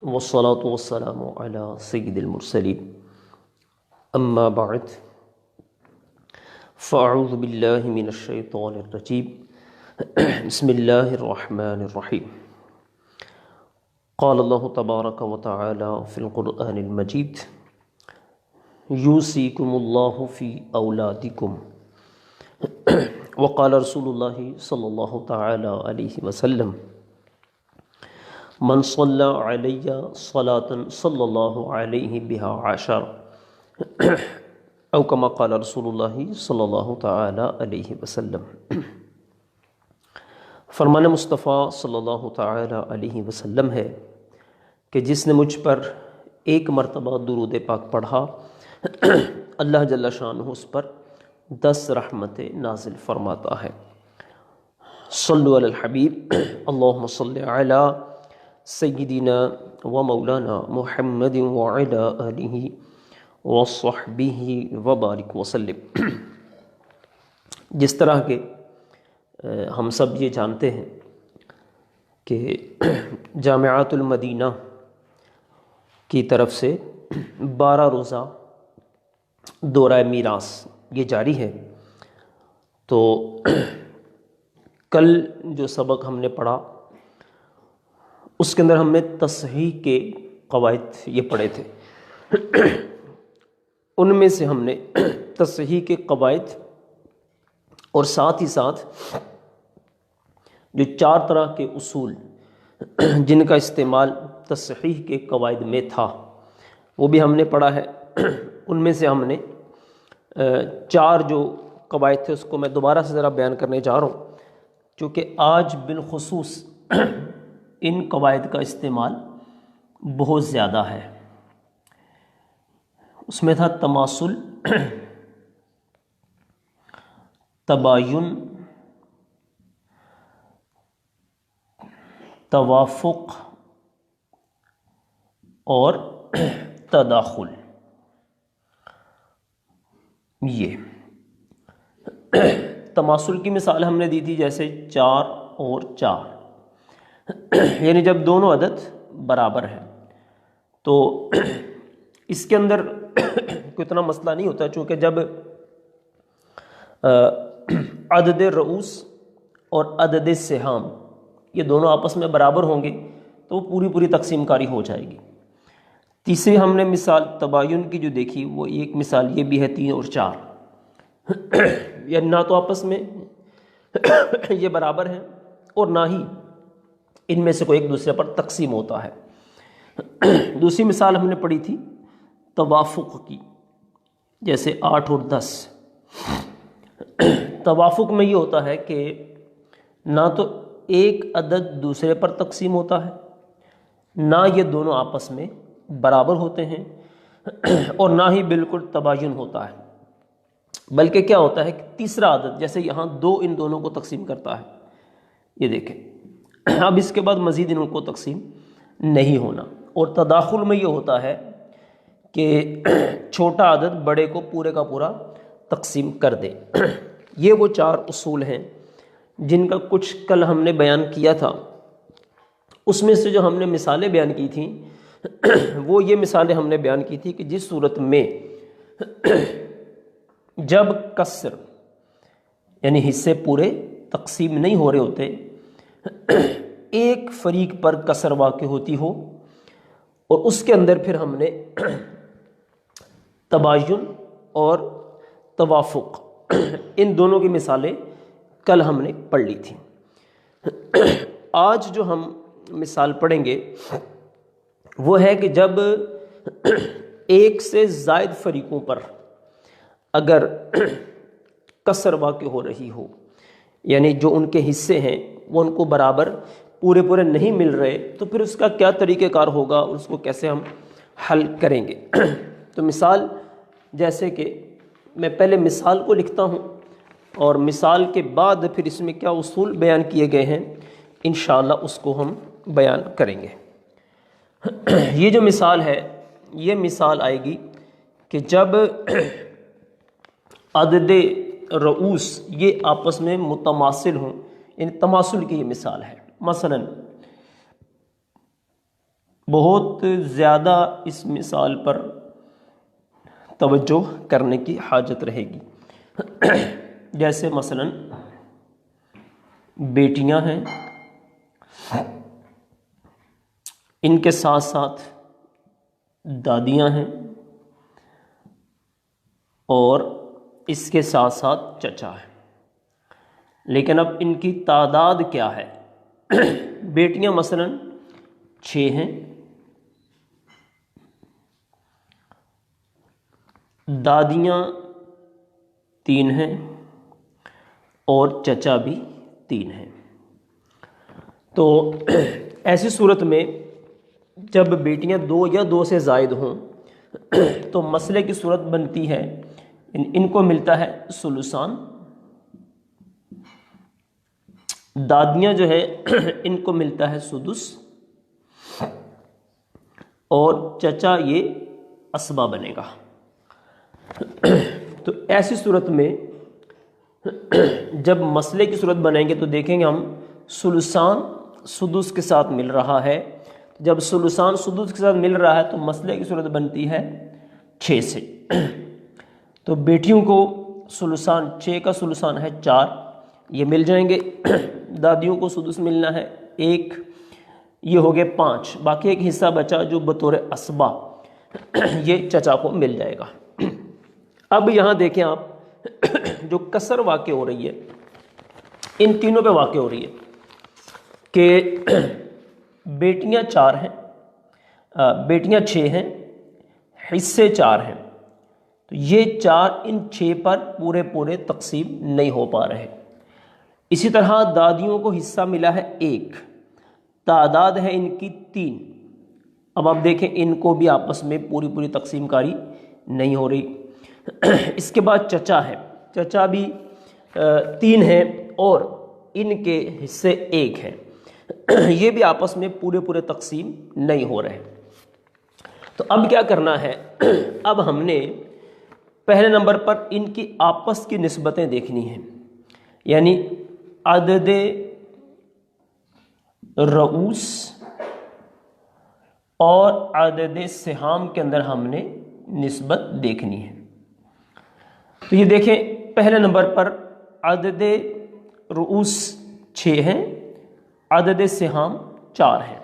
والصلاة والسلام على سيد المرسلين أما بعد فأعوذ بالله من الشيطان الرجيم بسم الله الرحمن الرحيم قال الله تبارك وتعالى في القرآن المجيد يوصيكم الله في أولادكم وقال رسول الله صلى الله تعالى عليه وسلم من صلى علي صلاة صلى الله عليه بها عشر او كما قال رسول اللہ صلی اللہ تعالی علیہ وسلم۔ فرمان مصطفیٰ صلی اللہ تعالی علیہ وسلم ہے کہ جس نے مجھ پر ایک مرتبہ درود پاک پڑھا اللہ جل شانہ اس پر 10 رحمتیں نازل فرماتا ہے۔ صلو علی الحبیب اللہم صلی علی سیدنا و مولانا محمد وعلی آلہ وصحبہ وبارک وسلم۔ جس طرح کے ہم سب یہ جانتے ہیں کہ جامعۃ المدینہ کی طرف سے 12 روزہ دورہ میراث یہ جاری ہے، تو کل جو سبق ہم نے پڑھا اس کے اندر ہم نے تصحیح کے قواعد یہ پڑھے تھے۔ ان میں سے ہم نے تصحیح کے قواعد اور ساتھ ہی ساتھ جو 4 طرح کے اصول جن کا استعمال تصحیح کے قواعد میں تھا وہ بھی ہم نے پڑھا ہے۔ ان میں سے ہم نے 4 جو قواعد تھے اس کو میں دوبارہ سے ذرا بیان کرنے جا رہا ہوں، چونکہ آج بالخصوص ان قواعد کا استعمال بہت زیادہ ہے۔ اس میں تھا تماثل، تباین، توافق اور تداخل۔ یہ تماثل کی مثال ہم نے دی تھی، جیسے 4 اور 4، یعنی جب دونوں عدد برابر ہیں تو اس کے اندر کوئی اتنا مسئلہ نہیں ہوتا، چونکہ جب عدد رؤوس اور عدد سہام یہ دونوں آپس میں برابر ہوں گے تو وہ پوری تقسیم کاری ہو جائے گی۔ تیسری ہم نے مثال تباین کی جو دیکھی وہ ایک مثال یہ بھی ہے 3 اور 4، یعنی نہ تو آپس میں یہ برابر ہیں اور نہ ہی ان میں سے کوئی ایک دوسرے پر تقسیم ہوتا ہے۔ دوسری مثال ہم نے پڑھی تھی توافق کی، جیسے 8 اور 10۔ توافق میں یہ ہوتا ہے کہ نہ تو ایک عدد دوسرے پر تقسیم ہوتا ہے، نہ یہ دونوں آپس میں برابر ہوتے ہیں، اور نہ ہی بالکل تباین ہوتا ہے، بلکہ کیا ہوتا ہے کہ تیسرا عدد جیسے یہاں 2 ان دونوں کو تقسیم کرتا ہے، یہ دیکھیں اب اس کے بعد مزید ان کو تقسیم نہیں ہونا۔ اور تداخل میں یہ ہوتا ہے کہ چھوٹا عدد بڑے کو پورے کا پورا تقسیم کر دے۔ یہ وہ 4 اصول ہیں جن کا کچھ کل ہم نے بیان کیا تھا۔ اس میں سے جو ہم نے مثالیں بیان کی تھیں وہ یہ مثالیں ہم نے بیان کی تھی کہ جس صورت میں جب کسر یعنی حصے پورے تقسیم نہیں ہو رہے ہوتے، ایک فریق پر کسر واقع ہوتی ہو، اور اس کے اندر پھر ہم نے تباین اور توافق ان دونوں کی مثالیں کل ہم نے پڑھ لی تھیں۔ آج جو ہم مثال پڑھیں گے وہ ہے کہ جب ایک سے زائد فریقوں پر اگر کسر واقع ہو رہی ہو، یعنی جو ان کے حصے ہیں وہ ان کو برابر پورے نہیں مل رہے، تو پھر اس کا کیا طریقہ کار ہوگا اور اس کو کیسے ہم حل کریں گے۔ تو مثال جیسے کہ میں پہلے مثال کو لکھتا ہوں اور مثال کے بعد پھر اس میں کیا اصول بیان کیے گئے ہیں انشاءاللہ اس کو ہم بیان کریں گے۔ یہ جو مثال ہے یہ مثال آئے گی کہ جب عدد رؤوس یہ آپس میں متماثل ہوں، یعنی تماثل کی یہ مثال ہے۔ مثلا بہت زیادہ اس مثال پر توجہ کرنے کی حاجت رہے گی۔ جیسے مثلاً بیٹیاں ہیں، ان کے ساتھ ساتھ دادیاں ہیں، اور اس کے ساتھ ساتھ چچا ہے۔ لیکن اب ان کی تعداد کیا ہے؟ بیٹیاں مثلاً 6 ہیں، دادیاں 3 ہیں، اور چچا بھی 3 ہیں۔ تو ایسی صورت میں جب بیٹیاں 2 یا 2 سے زائد ہوں تو مسئلے کی صورت بنتی ہے، ان کو ملتا ہے ثلثان، دادیاں جو ہے ان کو ملتا ہے سدس، اور چچا یہ اسبا بنے گا۔ تو ایسی صورت میں جب مسئلے کی صورت بنائیں گے تو دیکھیں گے ہم ثلثان سدس کے ساتھ مل رہا ہے۔ جب ثلثان سدس کے ساتھ مل رہا ہے تو مسئلے کی صورت بنتی ہے 6 سے۔ تو بیٹیوں کو ثلثان 6 کا ثلثان ہے 4، یہ مل جائیں گے۔ دادیوں کو سدس ملنا ہے 1، یہ ہو گئے 5، باقی ایک حصہ بچا جو بطور اسبا یہ چچا کو مل جائے گا۔ اب یہاں دیکھیں آپ جو کسر واقع ہو رہی ہے ان تینوں پہ واقع ہو رہی ہے کہ بیٹیاں 4 ہیں، بیٹیاں 6 ہیں، حصے 4 ہیں، تو یہ 4 ان 6 پر پورے تقسیم نہیں ہو پا رہے۔ اسی طرح دادیوں کو حصہ ملا ہے 1، تعداد ہے ان کی 3۔ اب آپ دیکھیں ان کو بھی آپس میں پوری تقسیم کاری نہیں ہو رہی۔ اس کے بعد چچا ہے، چچا بھی 3 ہیں اور ان کے حصے 1 ہیں، یہ بھی آپس میں پورے تقسیم نہیں ہو رہے۔ تو اب کیا کرنا ہے؟ اب ہم نے پہلے نمبر پر ان کی آپس کی نسبتیں دیکھنی ہیں، یعنی عدد رؤوس اور عدد سہام کے اندر ہم نے نسبت دیکھنی ہے۔ تو یہ دیکھیں پہلے نمبر پر عدد رؤوس 6 ہیں، عدد سہام 4 ہیں۔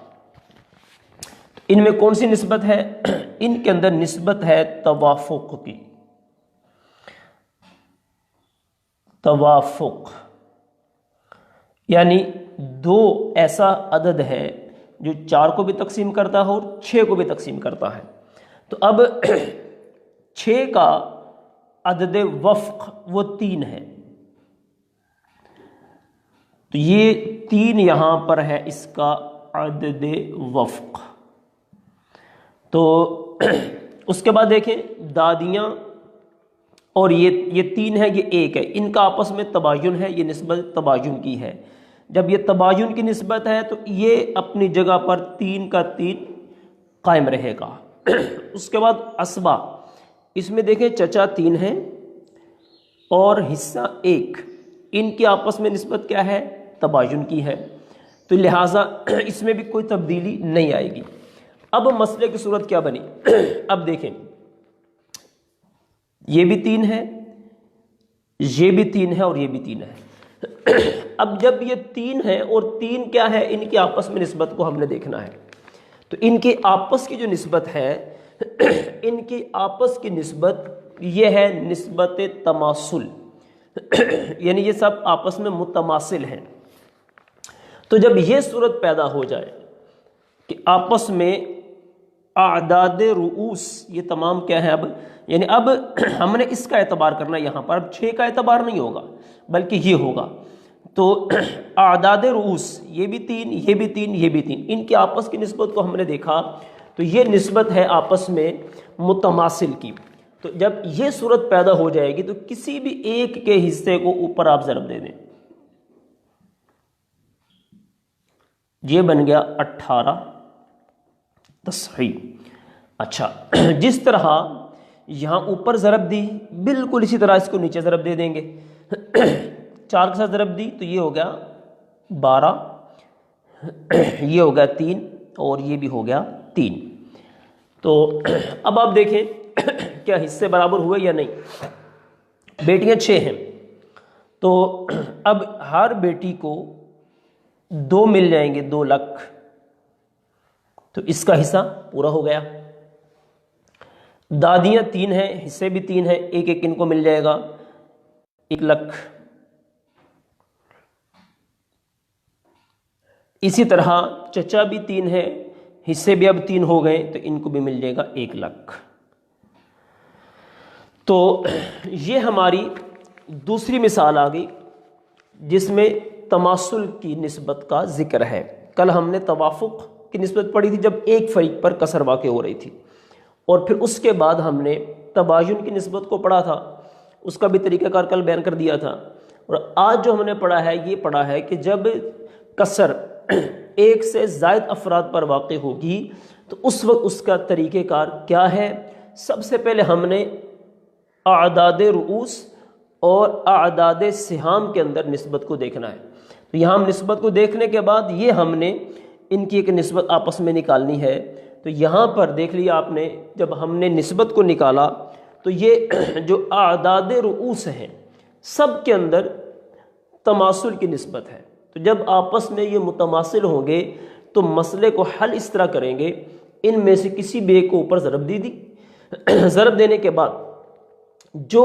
ان میں کون سی نسبت ہے؟ ان کے اندر نسبت ہے توافق کی۔ توافق یعنی 2 ایسا عدد ہے جو 4 کو بھی تقسیم کرتا ہے اور 6 کو بھی تقسیم کرتا ہے۔ تو اب 6 کا عدد وفق وہ 3 ہے، تو یہ 3 یہاں پر ہے اس کا عدد وفق۔ تو اس کے بعد دیکھیں دادیاں اور یہ 3 ہے، یہ 1 ہے، ان کا آپس میں تباین ہے، یہ نسبت تباین کی ہے۔ جب یہ تباین کی نسبت ہے تو یہ اپنی جگہ پر 3 کا 3 قائم رہے گا۔ اس کے بعد اسبا، اس میں دیکھیں چچا 3 ہیں اور حصہ 1، ان کی آپس میں نسبت کیا ہے؟ تباین کی ہے، تو لہٰذا اس میں بھی کوئی تبدیلی نہیں آئے گی۔ اب مسئلے کی صورت کیا بنی؟ اب دیکھیں یہ بھی 3 ہے، یہ بھی 3 ہے اور یہ بھی 3 ہے۔ اب جب یہ 3 ہے اور 3 کیا ہے؟ ان کی آپس میں نسبت کو ہم نے دیکھنا ہے۔ تو ان کی آپس کی جو نسبت ہے، ان کی آپس کی نسبت یہ ہے نسبت تماثل، یعنی یہ سب آپس میں متماثل ہیں۔ تو جب یہ صورت پیدا ہو جائے کہ آپس میں اعداد رؤوس یہ تمام کیا ہے، اب یعنی اب ہم نے اس کا اعتبار کرنا ہے یہاں پر، اب 6 کا اعتبار نہیں ہوگا بلکہ یہ ہوگا۔ تو اعداد رؤوس یہ بھی 3، یہ بھی 3، یہ بھی 3، ان کی آپس کی نسبت کو ہم نے دیکھا تو یہ نسبت ہے آپس میں متماثل کی۔ تو جب یہ صورت پیدا ہو جائے گی تو کسی بھی ایک کے حصے کو اوپر آپ ضرب دے دیں، یہ بن گیا 18 تصحیح۔ اچھا، جس طرح یہاں اوپر ضرب دی بالکل اسی طرح اس کو نیچے ضرب دے دیں گے۔ 4 کے ساتھ ضرب دی تو یہ ہو گیا 12، یہ ہو گیا 3 اور یہ بھی ہو گیا 3. تو اب آپ دیکھیں کیا حصے برابر ہوئے یا نہیں. بیٹیاں 6 ہیں تو اب ہر بیٹی کو 2 مل جائیں گے، 2 لاکھ، تو اس کا حصہ پورا ہو گیا. دادیاں 3 ہیں، حصے بھی 3 ہیں، ایک ایک ان کو مل جائے گا 1 لاکھ. اسی طرح چچا بھی 3 ہے، حصے بھی اب 3 ہو گئے تو ان کو بھی مل جائے گا 1 لاکھ. تو یہ ہماری دوسری مثال آ گئی جس میں تماثل کی نسبت کا ذکر ہے. کل ہم نے توافق کی نسبت پڑھی تھی جب ایک فریق پر کسر واقع ہو رہی تھی، اور پھر اس کے بعد ہم نے تباین کی نسبت کو پڑھا تھا، اس کا بھی طریقہ کار کل بیان کر دیا تھا. اور آج جو ہم نے پڑھا ہے یہ پڑھا ہے کہ جب کسر ایک سے زائد افراد پر واقع ہوگی تو اس وقت اس کا طریقہ کار کیا ہے. سب سے پہلے ہم نے اعداد رؤوس اور اعداد سہام کے اندر نسبت کو دیکھنا ہے. تو یہاں ہم نسبت کو دیکھنے کے بعد یہ ہم نے ان کی ایک نسبت آپس میں نکالنی ہے. تو یہاں پر دیکھ لیا آپ نے، جب ہم نے نسبت کو نکالا تو یہ جو اعداد رؤوس ہیں سب کے اندر تماثل کی نسبت ہے. تو جب آپس میں یہ متماثل ہوں گے تو مسئلے کو حل اس طرح کریں گے، ان میں سے کسی بھی ایک کو اوپر ضرب دی ضرب دینے کے بعد جو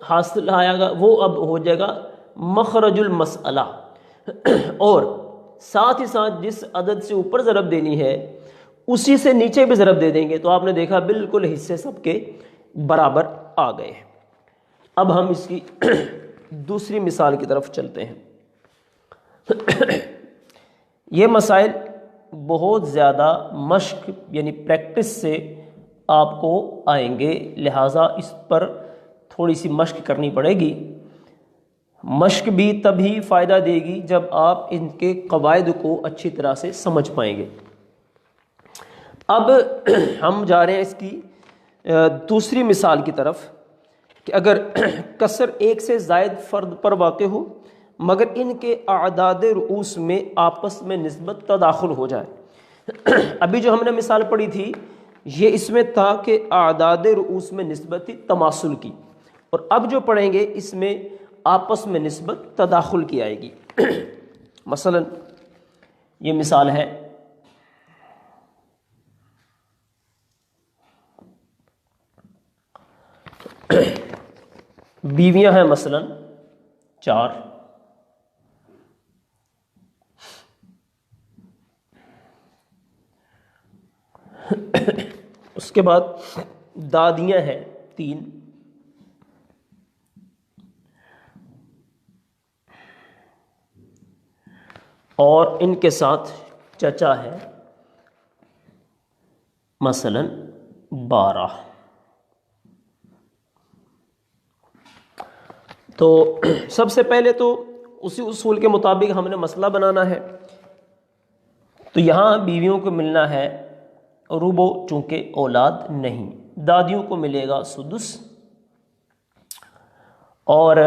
حاصل آئے گا وہ اب ہو جائے گا مخرج المسئلہ، اور ساتھ ہی ساتھ جس عدد سے اوپر ضرب دینی ہے اسی سے نیچے بھی ضرب دے دیں گے. تو آپ نے دیکھا بالکل حصے سب کے برابر آ گئے. اب ہم اس کی دوسری مثال کی طرف چلتے ہیں. یہ مسائل بہت زیادہ مشق یعنی پریکٹس سے آپ کو آئیں گے، لہٰذا اس پر تھوڑی سی مشق کرنی پڑے گی. مشق بھی تبھی فائدہ دے گی جب آپ ان کے قواعد کو اچھی طرح سے سمجھ پائیں گے. اب ہم جا رہے ہیں اس کی دوسری مثال کی طرف کہ اگر کسر ایک سے زائد فرد پر واقع ہو مگر ان کے اعداد رؤوس میں آپس میں نسبت تداخل ہو جائے. ابھی جو ہم نے مثال پڑھی تھی یہ اس میں تھا کہ اعداد رؤوس میں نسبت تھی تماثل کی، اور اب جو پڑھیں گے اس میں آپس میں نسبت تداخل کی آئے گی. مثلا یہ مثال ہے بیویاں ہیں مثلا 4، اس کے بعد دادیاں ہیں 3، اور ان کے ساتھ چچا ہے مثلا 12. تو سب سے پہلے تو اسی اصول کے مطابق ہم نے مسئلہ بنانا ہے. تو یہاں بیویوں کو ملنا ہے ربع چونکہ اولاد نہیں، دادیوں کو ملے گا سدس، اور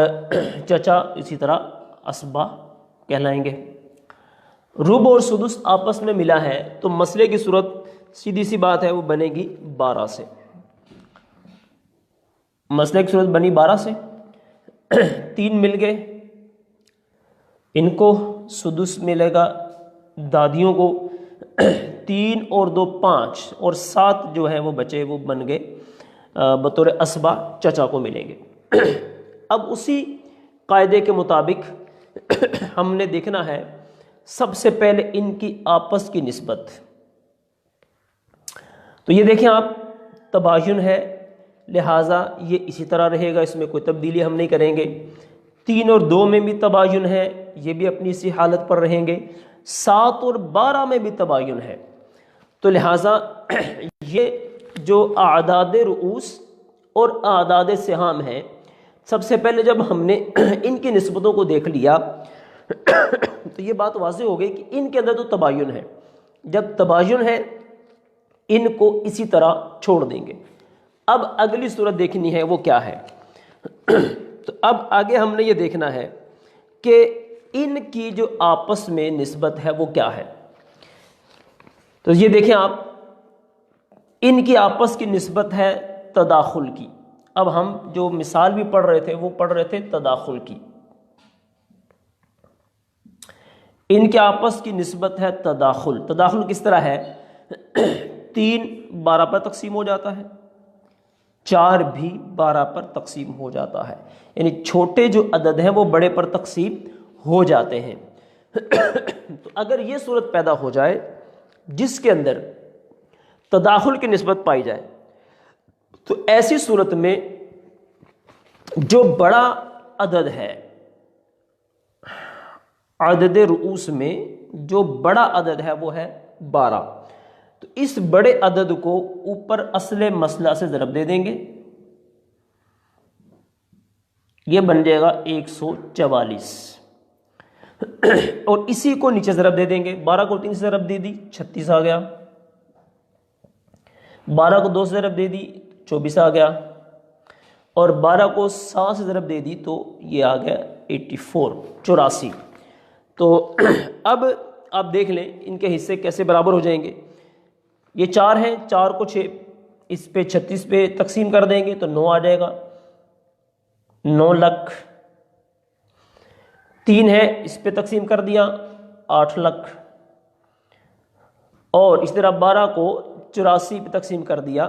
چچا اسی طرح اسبا کہلائیں گے. ربع اور سدس آپس میں ملا ہے تو مسئلے کی صورت سیدھی سی بات ہے وہ بنے گی 12 سے. مسئلے کی صورت بنی 12 سے، 3 مل گئے، ان کو سدس ملے گا، دادیوں کو 3 اور 2 5 اور 7 جو ہے وہ بچے وہ بن گئے بطور اسبا چچا کو ملیں گے. اب اسی قاعدے کے مطابق ہم نے دیکھنا ہے سب سے پہلے ان کی آپس کی نسبت. تو یہ دیکھیں آپ تباین ہے لہٰذا یہ اسی طرح رہے گا، اس میں کوئی تبدیلی ہم نہیں کریں گے. 3 اور 2 میں بھی تباین ہے، یہ بھی اپنی اسی حالت پر رہیں گے. 7 اور 12 میں بھی تباین ہے، تو لہٰذا یہ جو اعداد رؤوس اور اعداد سہام ہیں سب سے پہلے جب ہم نے ان کی نسبتوں کو دیکھ لیا تو یہ بات واضح ہو گئی کہ ان کے اندر تو تباین ہے. جب تباین ہے ان کو اسی طرح چھوڑ دیں گے. اب اگلی صورت دیکھنی ہے وہ کیا ہے. تو اب آگے ہم نے یہ دیکھنا ہے کہ ان کی جو آپس میں نسبت ہے وہ کیا ہے. تو یہ دیکھیں آپ ان کی آپس کی نسبت ہے تداخل کی. اب ہم جو مثال بھی پڑھ رہے تھے وہ پڑھ رہے تھے تداخل کی. ان کے آپس کی نسبت ہے تداخل. تداخل کس طرح ہے؟ 3 12 پر تقسیم ہو جاتا ہے، 4 بھی 12 پر تقسیم ہو جاتا ہے. یعنی چھوٹے جو عدد ہیں وہ بڑے پر تقسیم ہو جاتے ہیں. تو اگر یہ صورت پیدا ہو جائے جس کے اندر تداخل کی نسبت پائی جائے تو ایسی صورت میں جو بڑا عدد ہے، عدد رؤوس میں جو بڑا عدد ہے وہ ہے 12. تو اس بڑے عدد کو اوپر اصل مسئلہ سے ضرب دے دیں گے، یہ بن جائے گا 144. اور اسی کو نیچے ضرب دے دیں گے. 12 کو 3 سے ضرب دے دی 36 آ گیا، 12 کو 2 سے ضرب دے دی 24 آ گیا، اور 12 کو 7 سے ضرب دے دی تو یہ آ گیا 84. تو اب آپ دیکھ لیں ان کے حصے کیسے برابر ہو جائیں گے. یہ 4 ہیں، 4 کو 6 اس پہ 36 پہ تقسیم کر دیں گے تو 9 آ جائے گا، 9 لاکھ. 3 ہے، اس پہ تقسیم کر دیا 8 لاکھ. اور اس طرح 12 کو 84 پہ تقسیم کر دیا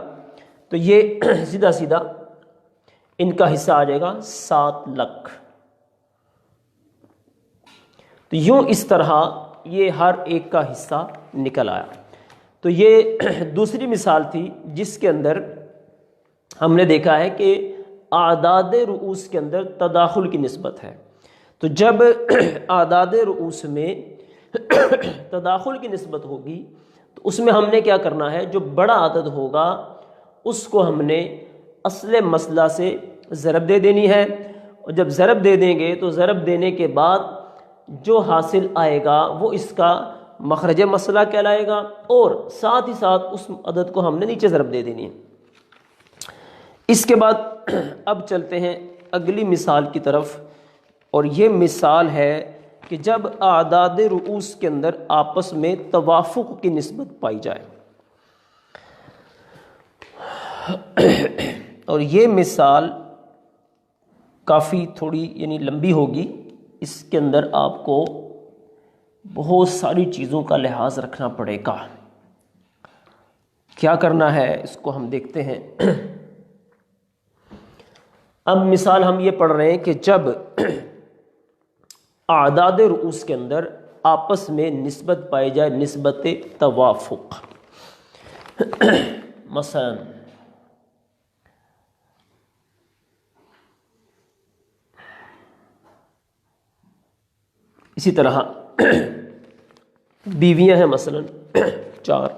تو یہ سیدھا سیدھا ان کا حصہ آ جائے گا 7 لاکھ. تو یوں اس طرح یہ ہر ایک کا حصہ نکل آیا. تو یہ دوسری مثال تھی جس کے اندر ہم نے دیکھا ہے کہ اعداد رؤوس کے اندر تداخل کی نسبت ہے. تو جب اعداد رؤوس میں تداخل کی نسبت ہوگی تو اس میں ہم نے کیا کرنا ہے، جو بڑا عدد ہوگا اس کو ہم نے اصل مسئلہ سے ضرب دے دینی ہے. اور جب ضرب دے دیں گے تو ضرب دینے کے بعد جو حاصل آئے گا وہ اس کا مخرج مسئلہ کہلائے گا، اور ساتھ ہی ساتھ اس عدد کو ہم نے نیچے ضرب دے دینی ہے. اس کے بعد اب چلتے ہیں اگلی مثال کی طرف، اور یہ مثال ہے کہ جب اعداد رؤوس کے اندر آپس میں توافق کی نسبت پائی جائے. اور یہ مثال کافی تھوڑی یعنی لمبی ہوگی، اس کے اندر آپ کو بہت ساری چیزوں کا لحاظ رکھنا پڑے گا. کیا کرنا ہے اس کو ہم دیکھتے ہیں. اب مثال ہم یہ پڑھ رہے ہیں کہ جب اعداد رؤوس کے اندر آپس میں نسبت پائی جائے، نسبت توافق. مثلا اسی طرح بیویاں ہیں مثلا 4،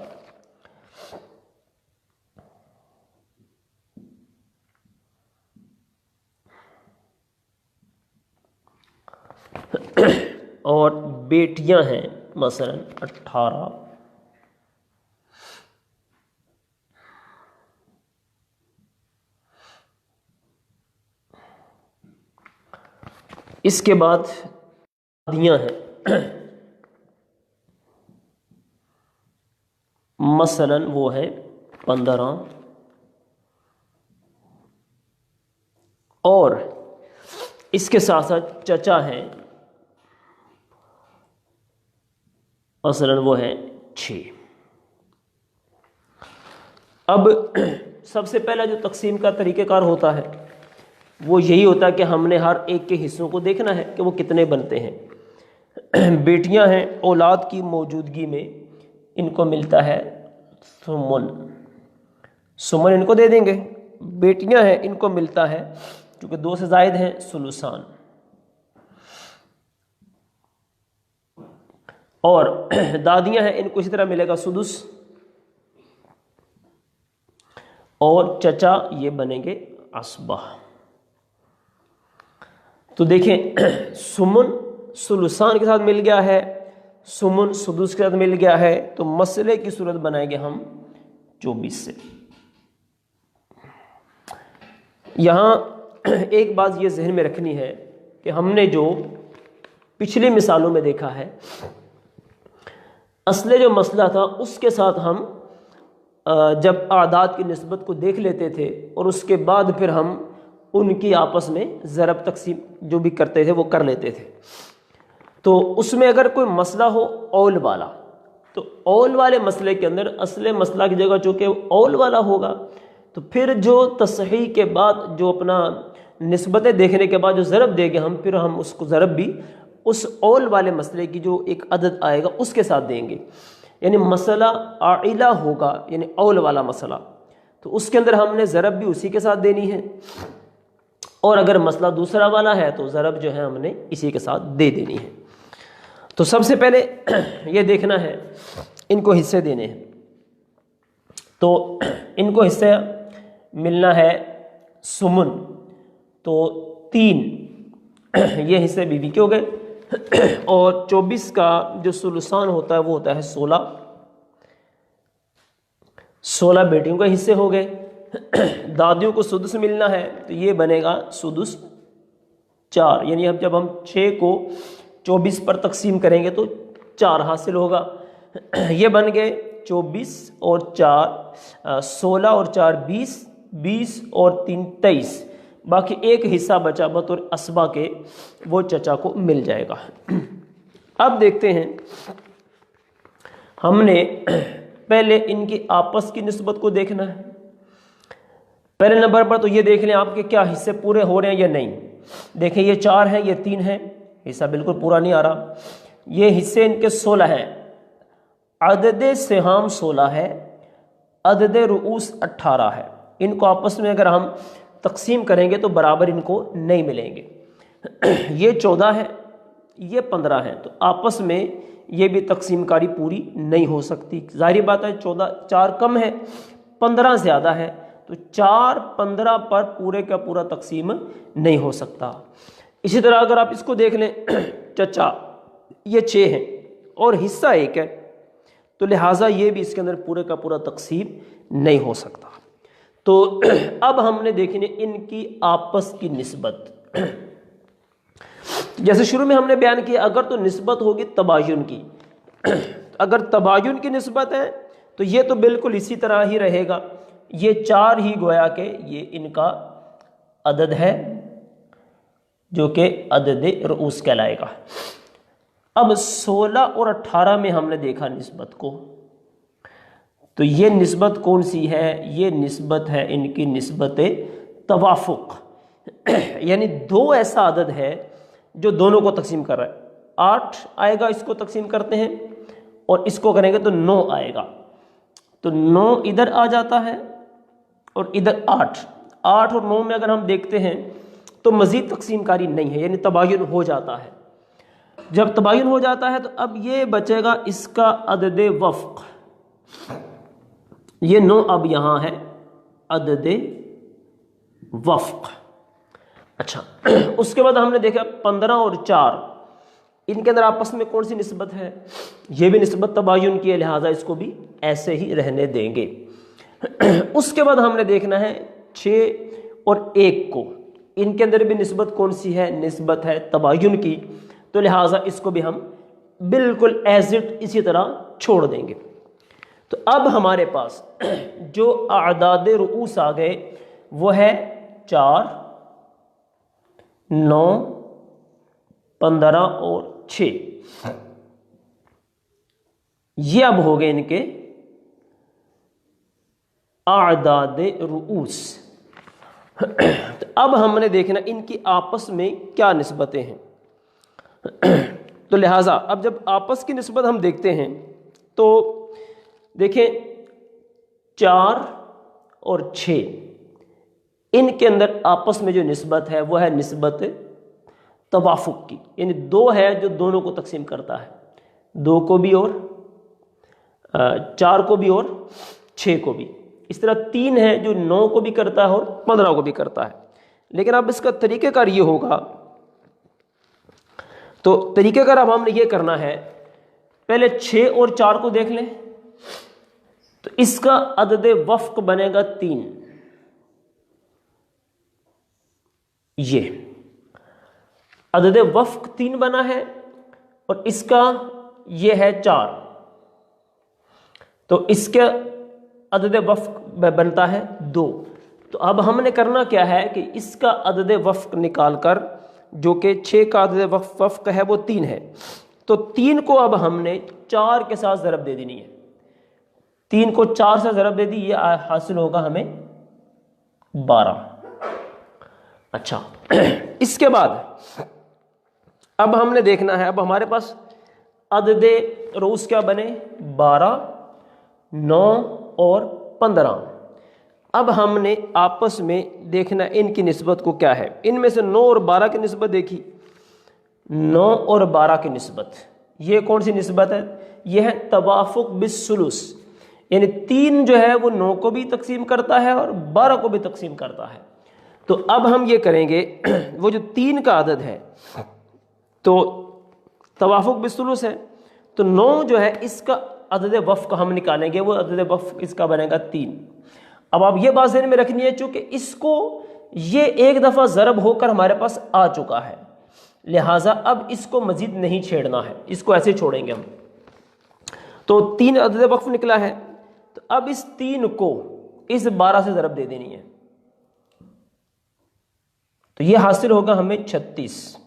اور بیٹیاں ہیں مثلا 18. اس کے بعد دادیاں ہیں مثلا وہ ہے 15. اور اس کے ساتھ ساتھ چچا ہیں مثلا وہ ہے 6. اب سب سے پہلا جو تقسیم کا طریقہ کار ہوتا ہے وہ یہی ہوتا ہے کہ ہم نے ہر ایک کے حصوں کو دیکھنا ہے کہ وہ کتنے بنتے ہیں. بیٹیاں ہیں، اولاد کی موجودگی میں ان کو ملتا ہے ثمن، ثمن ان کو دے دیں گے. بیٹیاں ہیں ان کو ملتا ہے چونکہ 2 سے زائد ہیں ثلثان. اور دادیاں ہیں ان کو اسی طرح ملے گا سدس، اور چچا یہ بنیں گے عصبہ. تو دیکھیں ثمن ثلثان کے ساتھ مل گیا ہے، ثمن سدس کے ساتھ مل گیا ہے، تو مسئلے کی صورت بنائیں گے ہم 24 سے. یہاں ایک بات یہ ذہن میں رکھنی ہے کہ ہم نے جو پچھلی مثالوں میں دیکھا ہے، اصل جو مسئلہ تھا اس کے ساتھ ہم جب اعداد کی نسبت کو دیکھ لیتے تھے اور اس کے بعد پھر ہم ان کی آپس میں ضرب تقسیم جو بھی کرتے تھے وہ کر لیتے تھے. تو اس میں اگر کوئی مسئلہ ہو اول والا، تو اول والے مسئلے کے اندر اصل مسئلہ کی جگہ چونکہ اول والا ہوگا، تو پھر جو تصحیح کے بعد جو اپنا نسبتیں دیکھنے کے بعد جو ضرب دیں گے پھر ہم اس کو ضرب بھی اس اول والے مسئلے کی جو ایک عدد آئے گا اس کے ساتھ دیں گے. یعنی مسئلہ عائلہ ہوگا، یعنی اول والا مسئلہ، تو اس کے اندر ہم نے ضرب بھی اسی کے ساتھ دینی ہے، اور اگر مسئلہ دوسرا والا ہے تو ضرب جو ہے ہم نے اسی کے ساتھ دے دینی ہے. تو سب سے پہلے یہ دیکھنا ہے ان کو حصے دینے ہیں. تو ان کو حصے ملنا ہے سمن، تو 3 یہ حصے بیوی کے ہو گئے، اور 24 کا جو ثلثان ہوتا ہے وہ ہوتا ہے 16 بیٹیوں کے حصے ہو گئے. دادیوں کو سدس ملنا ہے تو یہ بنے گا سدس 4، یعنی اب جب ہم 6 کو 24 پر تقسیم کریں گے تو 4 حاصل ہوگا. یہ بن گئے 24 اور 4 16 اور 4 20، 20 اور 3 23، باقی ایک حصہ بچا بطور اسبا کے وہ چچا کو مل جائے گا. اب دیکھتے ہیں، ہم نے پہلے ان کی آپس کی نسبت کو دیکھنا ہے. پہلے نمبر پر تو یہ دیکھ لیں آپ کے کیا حصے پورے ہو رہے ہیں یا نہیں. دیکھیں یہ 4 ہیں، یہ 3 ہیں، حصہ بالکل پورا نہیں آ رہا. یہ حصے ان کے 16 ہیں، عدد سہام 16 ہے، عدد رؤوس 18 ہے. ان کو آپس میں اگر ہم تقسیم کریں گے تو برابر ان کو نہیں ملیں گے. یہ 14 ہے، یہ 15 ہے، تو آپس میں یہ بھی تقسیم کاری پوری نہیں ہو سکتی. ظاہری بات ہے 4 کم ہے، 15 زیادہ ہے، تو 4 15 پر پورے کا پورا تقسیم نہیں ہو سکتا. اسی طرح اگر آپ اس کو دیکھ لیں، چچا یہ 6 ہیں اور حصہ 1 ہے، تو لہٰذا یہ بھی اس کے اندر پورے کا پورا تقسیم نہیں ہو سکتا. تو اب ہم نے دیکھنے ان کی آپس کی نسبت. جیسے شروع میں ہم نے بیان کیا، اگر تو نسبت ہوگی تباین کی، اگر تباین کی نسبت ہے تو یہ تو بالکل اسی طرح ہی رہے گا. یہ 4 ہی گویا کہ یہ ان کا عدد ہے جو کہ عدد رؤوس کہلائے گا. اب 16 اور 18 میں ہم نے دیکھا نسبت کو، تو یہ نسبت کون سی ہے؟ یہ نسبت ہے ان کی نسبت توافق، یعنی 2 ایسا عدد ہے جو دونوں کو تقسیم کر رہا ہے. 8 آئے گا، اس کو تقسیم کرتے ہیں، اور اس کو کریں گے تو 9 آئے گا. تو 9 ادھر آ جاتا ہے اور ادھر 8 اور 9 میں اگر ہم دیکھتے ہیں تو مزید تقسیم کاری نہیں ہے، یعنی تباین ہو جاتا ہے. جب تباین ہو جاتا ہے تو اب یہ بچے گا اس کا عدد وفق. یہ 9 اب یہاں ہے عدد وفق. اچھا، اس کے بعد ہم نے دیکھا 15 اور 4، ان کے اندر آپس میں کون سی نسبت ہے؟ یہ بھی نسبت تباین کی ہے، لہٰذا اس کو بھی ایسے ہی رہنے دیں گے. اس کے بعد ہم نے دیکھنا ہے 6 اور 1 کو، ان کے اندر بھی نسبت کون سی ہے؟ نسبت ہے تباین کی، تو لہٰذا اس کو بھی ہم بالکل ایز اٹ اسی طرح چھوڑ دیں گے. تو اب ہمارے پاس جو اعداد رؤوس آ گئے وہ ہے 4 9 15 اور 6. یہ اب ہو گئے ان کے اعداد رؤوس. تو اب ہم نے دیکھنا ان کی آپس میں کیا نسبتیں ہیں. تو لہٰذا اب جب آپس کی نسبت ہم دیکھتے ہیں تو دیکھیں 4 اور 6، ان کے اندر آپس میں جو نسبت ہے وہ ہے نسبت توافق کی، یعنی 2 ہے جو دونوں کو تقسیم کرتا ہے، 2 کو بھی اور 4 کو بھی اور 6 کو بھی. اس طرح 3 ہے جو 9 کو بھی کرتا ہے اور 15 کو بھی کرتا ہے. لیکن اب اس کا طریقہ کار یہ ہوگا، تو طریقہ کار اب ہم نے یہ کرنا ہے، پہلے 6 اور 4 کو دیکھ لیں، تو اس کا عدد وفق بنے گا 3. یہ عدد وفق 3 بنا ہے اور اس کا یہ ہے 4. تو اس کا عدد وفق بنتا ہے 2۔ تو اب ہم نے کرنا کیا ہے کہ اس کا عدد وفق نکال کر، جو کہ 6 کا عدد وفق ہے وہ 3 ہے، تو 3 کو اب ہم نے 4 کے ساتھ ضرب دے دینی ہے۔ 3 کو 4 سے ضرب دے دی، یہ حاصل ہوگا ہمیں 12۔ اچھا، اس کے بعد اب ہم نے دیکھنا ہے، اب ہمارے پاس عدد رؤوس کیا بنے؟ 12، 9 اور 15۔ اب ہم نے آپس میں دیکھنا ان کی نسبت کو کیا ہے۔ ان میں سے 9 اور 12 کی نسبت دیکھی، 9 اور 12 کی نسبت، یہ کون سی نسبت ہے؟ یہ ہے توافق بالثلث، یعنی 3 جو ہے وہ 9 کو بھی تقسیم کرتا ہے اور 12 کو بھی تقسیم کرتا ہے۔ تو اب ہم یہ کریں گے، وہ جو 3 کا عدد ہے تو توافق بالثلث ہے، تو 9 جو ہے اس کا عدد وفق ہم نکالیں گے، وہ عدد وفق اس کا بنے گا 3۔ اب آپ یہ بات ذہن میں رکھنی ہے، چونکہ اس کو یہ ایک دفعہ ضرب ہو کر ہمارے پاس آ چکا ہے، لہٰذا اب اس کو مزید نہیں چھیڑنا ہے، اس کو ایسے چھوڑیں گے ہم۔ تو 3 عدد وقف نکلا ہے، تو اب اس 3 کو اس 12 سے ضرب دے دینی ہے، تو یہ حاصل ہوگا ہمیں 36۔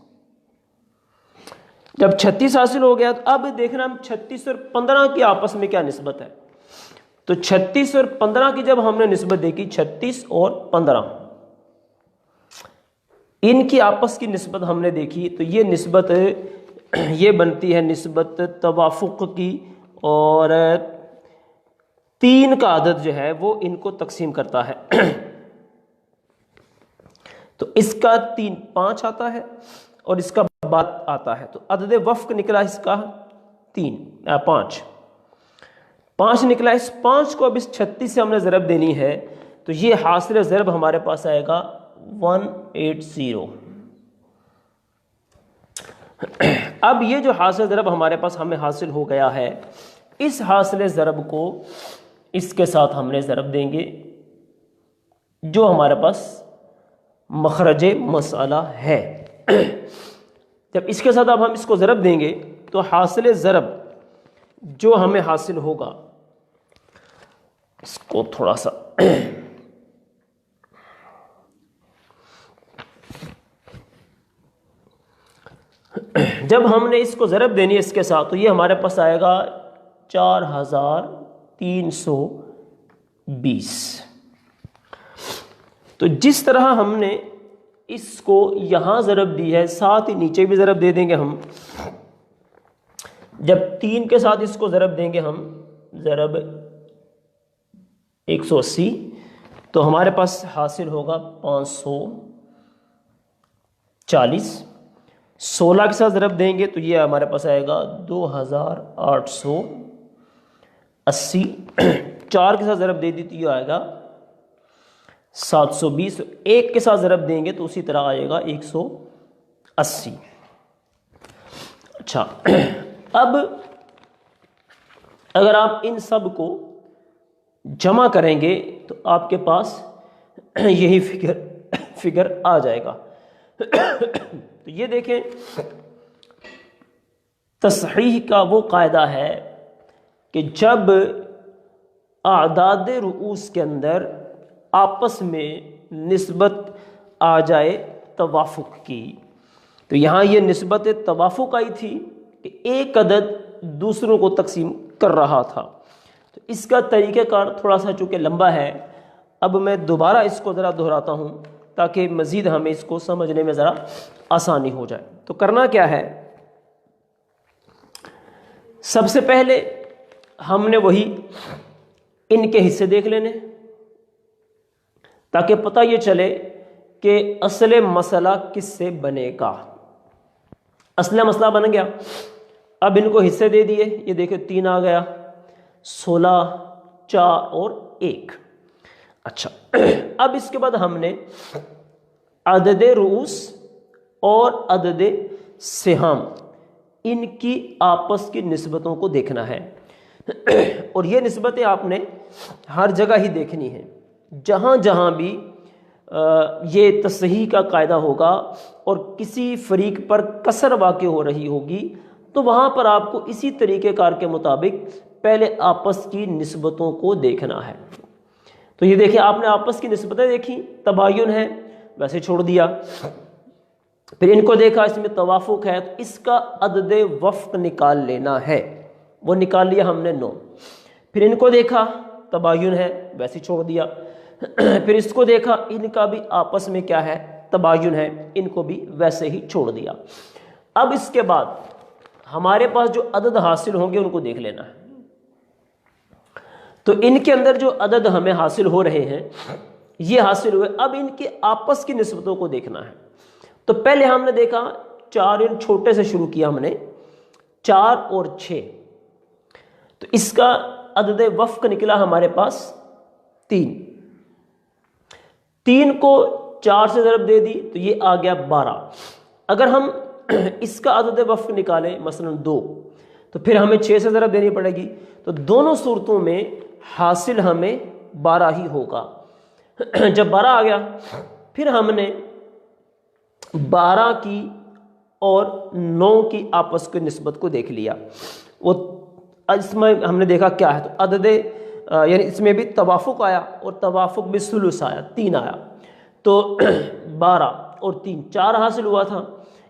جب 36 حاصل ہو گیا تو اب دیکھنا ہم 36 اور 15 کی آپس میں کیا نسبت ہے۔ تو 36 اور 15 کی جب ہم نے نسبت دیکھی، 36 اور 15 ان کی آپس کی نسبت ہم نے دیکھی، تو یہ نسبت یہ بنتی ہے نسبت توافق کی، اور 3 کا عدد جو ہے وہ ان کو تقسیم کرتا ہے۔ تو اس کا 3 5 آتا ہے اور اس کا 12 آتا ہے، تو عدد وفق نکلا اس کا 5 نکلا۔ اس 5 کو اب اس 36 سے ہم نے ضرب دینی ہے، تو یہ حاصل ضرب ہمارے پاس آئے گا 180۔ اب یہ جو حاصل ضرب ہمارے پاس ہمیں حاصل ہو گیا ہے، اس حاصل ضرب کو اس کے ساتھ ہم نے ضرب دیں گے جو ہمارے پاس مخرج مسئلہ ہے۔ جب اس کے ساتھ اب ہم اس کو ضرب دیں گے تو حاصل ضرب جو ہمیں حاصل ہوگا، اس کو تھوڑا سا جب ہم نے اس کو ضرب دینی ہے اس کے ساتھ، تو یہ ہمارے پاس آئے گا 4320۔ تو جس طرح ہم نے اس کو یہاں ضرب دی ہے، ساتھ ہی نیچے بھی ضرب دے دیں گے ہم۔ جب 3 کے ساتھ اس کو ضرب دیں گے ہم، ضرب 180، تو ہمارے پاس حاصل ہوگا 540۔ 16 کے ساتھ ضرب دیں گے تو یہ ہمارے پاس آئے گا 2880۔ 4 کے ساتھ ضرب دے دی تو یہ آئے گا 720۔ 1 کے ساتھ ضرب دیں گے تو اسی طرح آئے گا 180۔ اچھا، اب اگر آپ ان سب کو جمع کریں گے تو آپ کے پاس یہی فگر آ جائے گا۔ تو یہ دیکھیں، تصحیح کا وہ قاعدہ ہے کہ جب اعداد رؤوس کے اندر آپس میں نسبت آ جائے توافق کی، تو یہاں یہ نسبت توافق آئی تھی کہ ایک عدد دوسروں کو تقسیم کر رہا تھا۔ تو اس کا طریقہ کار تھوڑا سا چونکہ لمبا ہے، اب میں دوبارہ اس کو ذرا دہراتا ہوں تاکہ مزید ہمیں اس کو سمجھنے میں ذرا آسانی ہو جائے۔ تو کرنا کیا ہے، سب سے پہلے ہم نے وہی ان کے حصے دیکھ لینے تاکہ پتہ یہ چلے کہ اصل مسئلہ کس سے بنے گا۔ اصل مسئلہ بن گیا، اب ان کو حصے دے دیے، یہ دیکھیں 3 آ گیا، 16، 4 اور 1۔ اچھا، اب اس کے بعد ہم نے عدد رؤوس اور عدد سہام ان کی آپس کی نسبتوں کو دیکھنا ہے، اور یہ نسبتیں آپ نے ہر جگہ ہی دیکھنی ہیں، جہاں جہاں بھی یہ تصحیح کا قاعدہ ہوگا اور کسی فریق پر کسر واقع ہو رہی ہوگی تو وہاں پر آپ کو اسی طریقہ کار کے مطابق پہلے آپس کی نسبتوں کو دیکھنا ہے۔ تو یہ دیکھیں، آپ نے آپس کی نسبتیں دیکھی، تباین ہے ویسے چھوڑ دیا۔ پھر ان کو دیکھا، اس میں توافق ہے، تو اس کا عدد وفق نکال لینا ہے، وہ نکال لیا ہم نے 9۔ پھر ان کو دیکھا، تباین ہے ویسے چھوڑ دیا۔ پھر اس کو دیکھا، ان کا بھی آپس میں کیا ہے، تباین ہے، ان کو بھی ویسے ہی چھوڑ دیا۔ اب اس کے بعد ہمارے پاس جو عدد حاصل ہوں گے ان کو دیکھ لینا ہے۔ تو ان کے اندر جو عدد ہمیں حاصل ہو رہے ہیں یہ حاصل ہوئے، اب ان کے آپس کی نسبتوں کو دیکھنا ہے۔ تو پہلے ہم نے دیکھا 4، ان چھوٹے سے شروع کیا ہم نے، 4 اور 6، تو اس کا عدد وفق نکلا ہمارے پاس 3۔ 3 کو 4 سے ضرب دے دی تو یہ آ گیا 12۔ اگر ہم اس کا عدد وفق نکالیں مثلا 2، تو پھر ہمیں 6 سے ضرب دینی پڑے گی، تو دونوں صورتوں میں حاصل ہمیں 12 ہی ہوگا۔ جب 12 آ گیا، پھر ہم نے 12 کی اور 9 کی آپس کی نسبت کو دیکھ لیا۔ وہ اس میں ہم نے دیکھا کیا ہے، تو عدد یعنی اس میں بھی توافق آیا، اور توافق بھی ثلث آیا، 3 آیا۔ تو 12 اور 3 4 حاصل ہوا تھا،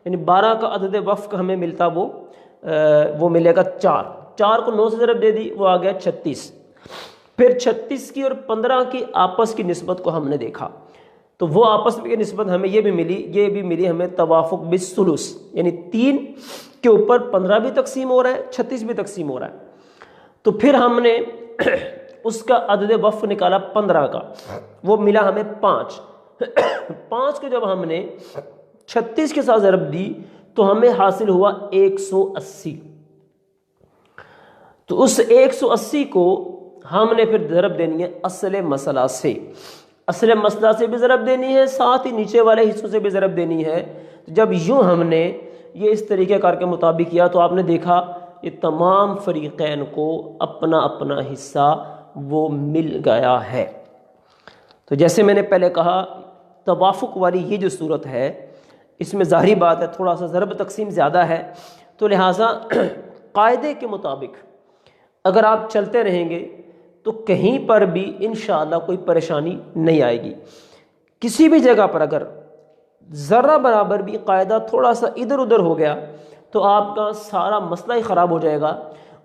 یعنی 12 کا عدد وفق ہمیں ملتا وہ ملے گا 4۔ 4 کو 9 سے ضرب دے دی، وہ آ گیا 36۔ پھر 36 کی اور 15 کی آپس کی نسبت کو ہم نے دیکھا، تو وہ آپس کی نسبت ہمیں یہ بھی ملی ہمیں توافق بالثلث، یعنی 3 کے اوپر 15 بھی تقسیم ہو رہا ہے، 36 بھی تقسیم ہو رہا ہے۔ تو پھر ہم نے اس کا عدد وفق نکالا 15 کا، وہ ملا ہمیں 5۔ 5 کو جب ہم نے 36 کے ساتھ ضرب دی تو ہمیں حاصل ہوا 180۔ تو اس 180 کو ہم نے پھر ضرب دینی ہے اصل مسئلہ سے، اصل مسئلہ سے بھی ضرب دینی ہے، ساتھ ہی نیچے والے حصوں سے بھی ضرب دینی ہے۔ جب یوں ہم نے یہ اس طریقے کار کے مطابق کیا تو آپ نے دیکھا یہ تمام فریقین کو اپنا اپنا حصہ وہ مل گیا ہے۔ تو جیسے میں نے پہلے کہا، توافق والی یہ جو صورت ہے اس میں ظاہری بات ہے تھوڑا سا ضرب تقسیم زیادہ ہے، تو لہٰذا قاعدے کے مطابق اگر آپ چلتے رہیں گے تو کہیں پر بھی انشاءاللہ کوئی پریشانی نہیں آئے گی۔ کسی بھی جگہ پر اگر ذرہ برابر بھی قاعدہ تھوڑا سا ادھر ادھر ہو گیا تو آپ کا سارا مسئلہ ہی خراب ہو جائے گا،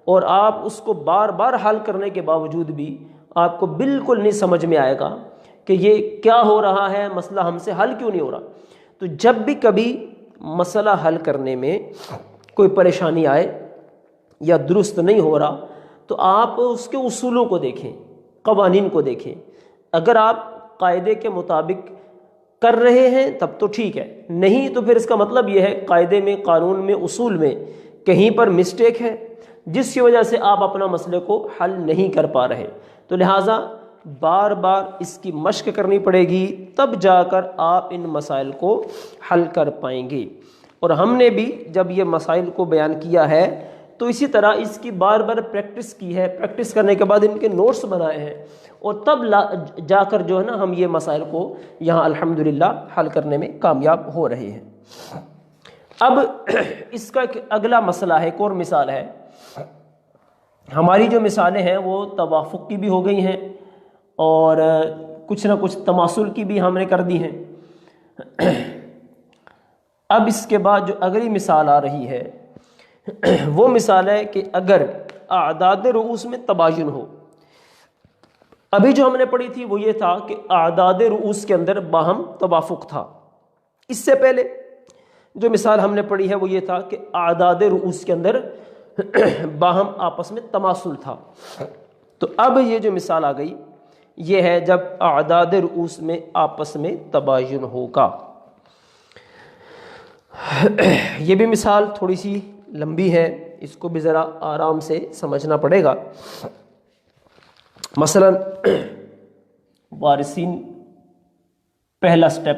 اور آپ اس کو بار بار حل کرنے کے باوجود بھی آپ کو بالکل نہیں سمجھ میں آئے گا کہ یہ کیا ہو رہا ہے، مسئلہ ہم سے حل کیوں نہیں ہو رہا۔ تو جب بھی کبھی مسئلہ حل کرنے میں کوئی پریشانی آئے یا درست نہیں ہو رہا تو آپ اس کے اصولوں کو دیکھیں، قوانین کو دیکھیں۔ اگر آپ قاعدے کے مطابق کر رہے ہیں تب تو ٹھیک ہے، نہیں تو پھر اس کا مطلب یہ ہے قاعدے میں، قانون میں، اصول میں کہیں پر مسٹیک ہے جس کی وجہ سے آپ اپنا مسئلے کو حل نہیں کر پا رہے۔ تو لہٰذا بار بار اس کی مشق کرنی پڑے گی، تب جا کر آپ ان مسائل کو حل کر پائیں گے۔ اور ہم نے بھی جب یہ مسائل کو بیان کیا ہے تو اسی طرح اس کی بار بار پریکٹس کی ہے، پریکٹس کرنے کے بعد ان کے نوٹس بنائے ہیں، اور تب جا کر جو ہے نا ہم یہ مسائل کو یہاں الحمدللہ حل کرنے میں کامیاب ہو رہے ہیں۔ اب اس کا ایک اگلا مسئلہ ہے، ایک اور مثال ہے۔ ہماری جو مثالیں ہیں وہ توافق کی بھی ہو گئی ہیں اور کچھ نہ کچھ تماثل کی بھی ہم نے کر دی ہیں۔ اب اس کے بعد جو اگلی مثال آ رہی ہے وہ مثال ہے کہ اگر اعداد رؤوس میں تباین ہو۔ ابھی جو ہم نے پڑھی تھی وہ یہ تھا کہ اعداد رؤوس کے اندر باہم توافق تھا۔ اس سے پہلے جو مثال ہم نے پڑھی ہے وہ یہ تھا کہ اعداد رؤوس کے اندر باہم آپس میں تماثل تھا۔ تو اب یہ جو مثال آ گئی یہ ہے جب اعداد رؤوس میں آپس میں تباین ہوگا۔ یہ بھی مثال تھوڑی سی لمبی ہے، اس کو بھی ذرا آرام سے سمجھنا پڑے گا۔ مثلا وارثین، پہلا سٹیپ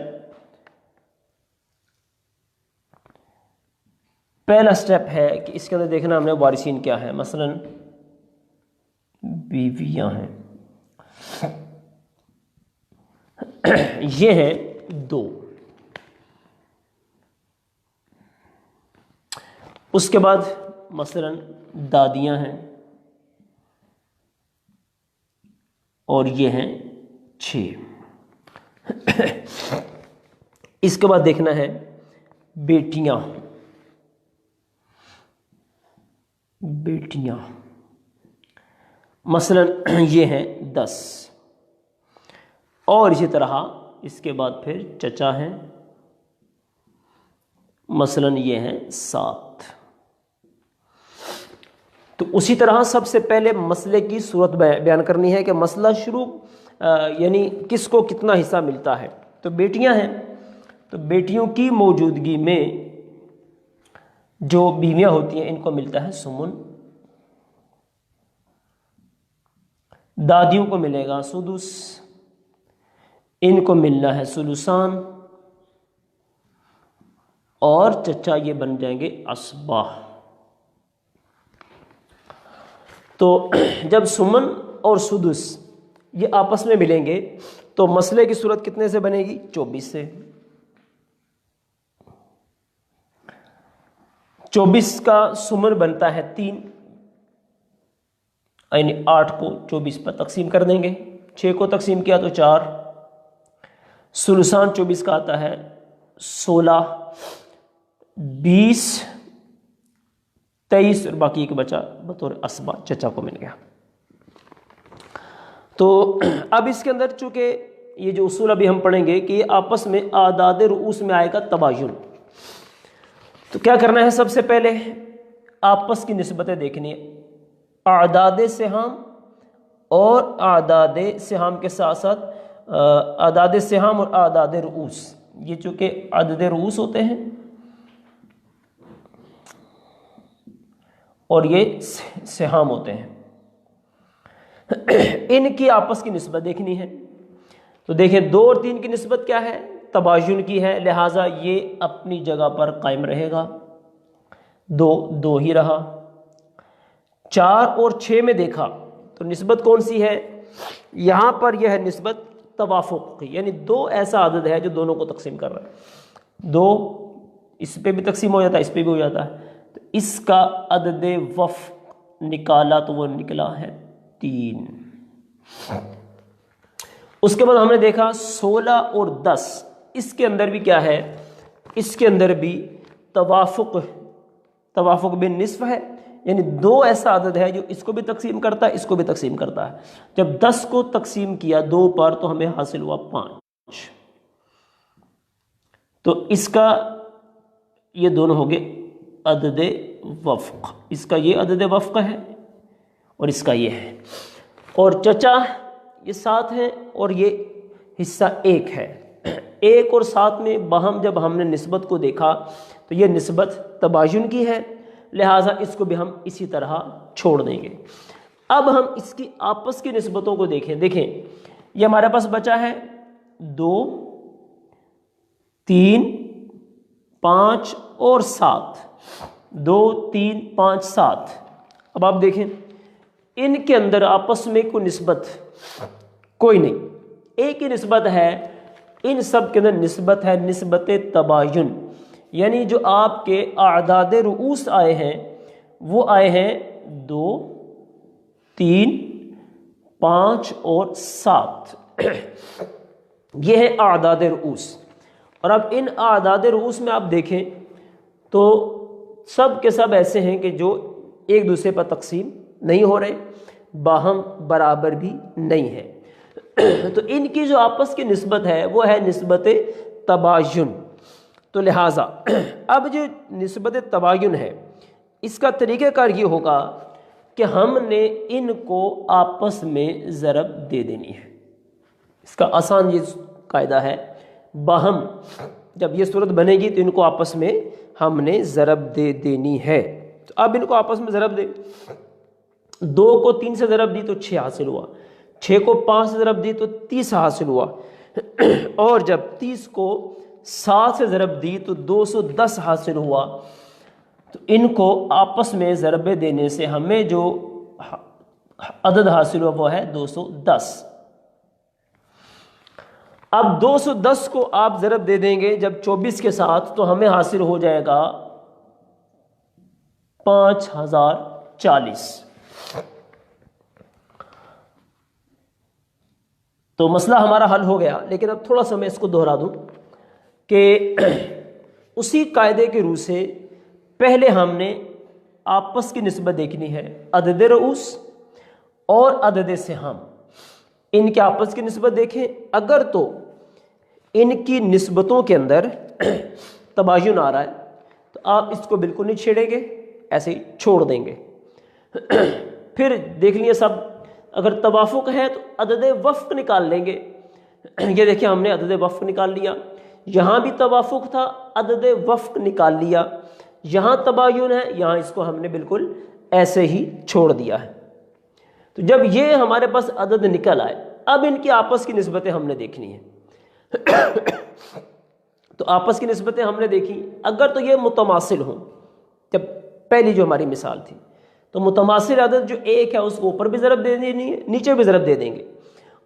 ہے کہ اس کے اندر دیکھنا ہم نے وارثین کیا ہے۔ مثلا بیویاں ہیں، یہ ہیں 2۔ اس کے بعد مثلا دادیاں ہیں، اور یہ ہیں 6۔ اس کے بعد دیکھنا ہے بیٹیاں۔ بیٹیاں مثلا یہ ہیں 10، اور اسی طرح اس کے بعد پھر چچا ہیں، مثلا یہ ہیں 7۔ تو اسی طرح سب سے پہلے مسئلے کی صورت بیان کرنی ہے کہ مسئلہ شروع یعنی کس کو کتنا حصہ ملتا ہے۔ تو بیٹیاں ہیں، تو بیٹیوں کی موجودگی میں جو بیویاں ہوتی ہیں ان کو ملتا ہے سمن، دادیوں کو ملے گا سدس، ان کو ملنا ہے سلسان، اور چچا یہ بن جائیں گے اسبا۔ تو جب سمن اور سدس یہ آپس میں ملیں گے تو مسئلے کی صورت کتنے سے بنے گی؟ 24 سے۔ 24 کا سمن بنتا ہے 3، یعنی 8 کو 24 پر تقسیم کر دیں گے، 6 کو تقسیم کیا تو 4، سلسان 24 کا آتا ہے 16، 20، 23 اور باقی ایک بچا بطور اسبا چچا کو مل گیا۔ تو اب اس کے اندر چونکہ یہ جو اصول ابھی ہم پڑھیں گے کہ یہ آپس میں اعداد رؤوس میں آئے گا تباین، تو کیا کرنا ہے؟ سب سے پہلے آپس کی نسبتیں دیکھنی ہے، اعداد سہام اور اعداد سہام کے ساتھ ساتھ اعداد سہام اور اعداد رؤوس، یہ چونکہ عدد رؤوس ہوتے ہیں اور یہ سہام ہوتے ہیں، ان کی آپس کی نسبت دیکھنی ہے۔ تو دیکھیں 2 اور 3 کی نسبت کیا ہے؟ تباین کی ہے، لہٰذا یہ اپنی جگہ پر قائم رہے گا، 2 2 ہی رہا۔ 4 اور 6 میں دیکھا تو نسبت کون سی ہے؟ یہاں پر یہ ہے نسبت توافق کی، یعنی 2 ایسا عدد ہے جو دونوں کو تقسیم کر رہا ہے، 2 اس پہ بھی تقسیم ہو جاتا ہے، اس پہ بھی ہو جاتا ہے، تو اس کا عدد وفق نکالا تو وہ نکلا ہے 3۔ اس کے بعد ہم نے دیکھا 16 اور 10، اس کے اندر بھی کیا ہے؟ اس کے اندر بھی توافق بن نصف ہے، یعنی 2 ایسا عدد ہے جو اس کو بھی تقسیم کرتا ہے، اس کو بھی تقسیم کرتا ہے۔ جب 10 کو تقسیم کیا 2 پر تو ہمیں حاصل ہوا 5، تو اس کا یہ دونوں ہو گئے عدد وفق، اس کا یہ عدد وفق ہے اور اس کا یہ ہے، اور چچا یہ 7 ہیں اور یہ حصہ 1 ہے۔ 1 اور 7 میں باہم جب ہم نے نسبت کو دیکھا تو یہ نسبت تباین کی ہے، لہٰذا اس کو بھی ہم اسی طرح چھوڑ دیں گے۔ اب ہم اس کی آپس کی نسبتوں کو دیکھیں یہ ہمارے پاس بچا ہے 2، 3، 5 اور 7، 2، 3، 5، 7۔ اب آپ دیکھیں ان کے اندر آپس میں کوئی نسبت کوئی نہیں، ایک ہی نسبت ہے، ان سب کے اندر نسبت ہے نسبت تباین، یعنی جو آپ کے اعداد رؤوس آئے ہیں وہ آئے ہیں 2، 3، 5 اور 7، یہ ہے اعداد رؤوس۔ اور اب ان اعداد رؤوس میں آپ دیکھیں تو سب کے سب ایسے ہیں کہ جو ایک دوسرے پر تقسیم نہیں ہو رہے، باہم برابر بھی نہیں ہے، تو ان کی جو آپس کی نسبت ہے وہ ہے نسبت تباین۔ تو لہٰذا اب جو نسبت تباین ہے اس کا طریقہ کار یہ ہوگا کہ ہم نے ان کو آپس میں ضرب دے دینی ہے۔ اس کا آسان یہ قاعدہ ہے، باہم جب یہ صورت بنے گی تو ان کو آپس میں ہم نے ضرب دے دینی ہے۔ تو اب ان کو آپس میں ضرب دے، 2 کو 3 سے ضرب دی تو 6 حاصل ہوا، 6 کو 5 سے ضرب دی تو 30 حاصل ہوا، اور جب 30 کو 7 سے ضرب دی تو 210 حاصل ہوا۔ تو ان کو آپس میں ضربے دینے سے ہمیں جو عدد حاصل ہوا وہ ہے 210۔ اب 210 کو آپ ضرب دے دیں گے جب 24 کے ساتھ تو ہمیں حاصل ہو جائے گا 5040۔ تو مسئلہ ہمارا حل ہو گیا، لیکن اب تھوڑا سا میں اس کو دہرا دوں کہ اسی قاعدے کے روح سے پہلے ہم نے آپس کی نسبت دیکھنی ہے، عدد رؤوس اور عدد سہام، ان کے آپس کی نسبت دیکھیں۔ اگر تو ان کی نسبتوں کے اندر تباین آ رہا ہے تو آپ اس کو بالکل نہیں چھیڑیں گے، ایسے ہی چھوڑ دیں گے۔ پھر دیکھ لیے سب، اگر توافق ہے تو عدد وفق نکال لیں گے۔ یہ دیکھیں ہم نے عدد وفق نکال لیا، یہاں بھی توافق تھا، عدد وفق نکال لیا، یہاں تباین ہے، یہاں اس کو ہم نے بالکل ایسے ہی چھوڑ دیا ہے۔ تو جب یہ ہمارے پاس عدد نکل آئے، اب ان کی آپس کی نسبتیں ہم نے دیکھنی ہیں۔ تو آپس کی نسبتیں ہم نے دیکھی، اگر تو یہ متماثل ہوں، جب پہلی جو ہماری مثال تھی، تو متماثل عدد جو ایک ہے اس کو اوپر بھی ضرب دے دینی ہے، نیچے بھی ضرب دے دیں گے۔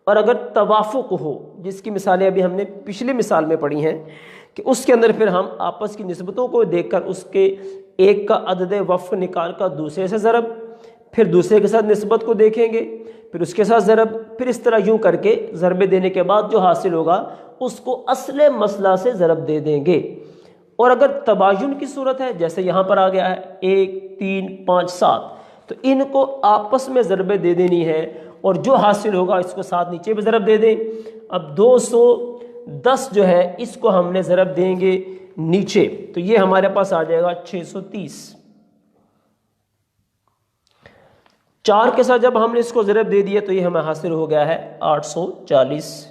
اور اگر توافق ہو، جس کی مثالیں ابھی ہم نے پچھلی مثال میں پڑھی ہیں، کہ اس کے اندر پھر ہم آپس کی نسبتوں کو دیکھ کر اس کے ایک کا عدد وفق نکال کر دوسرے سے ضرب، پھر دوسرے کے ساتھ نسبت کو دیکھیں گے، پھر اس کے ساتھ ضرب، پھر اس طرح یوں کر کے ضربے دینے کے بعد جو حاصل ہوگا اس کو اصل مسئلہ سے ضرب دے دیں گے۔ اور اگر تباین کی صورت ہے، جیسے یہاں پر آ گیا ہے 1 3 5 7، تو ان کو آپس میں ضربے دے دینی ہے، اور جو حاصل ہوگا اس کو ساتھ نیچے بھی ضرب دے دیں۔ اب 210 جو ہے اس کو ہم نے ضرب دیں گے نیچے، تو یہ ہمارے پاس آ جائے گا 630۔ 4 کے ساتھ جب ہم نے اس کو ضرب دے دیا تو یہ ہمیں حاصل ہو گیا ہے 840،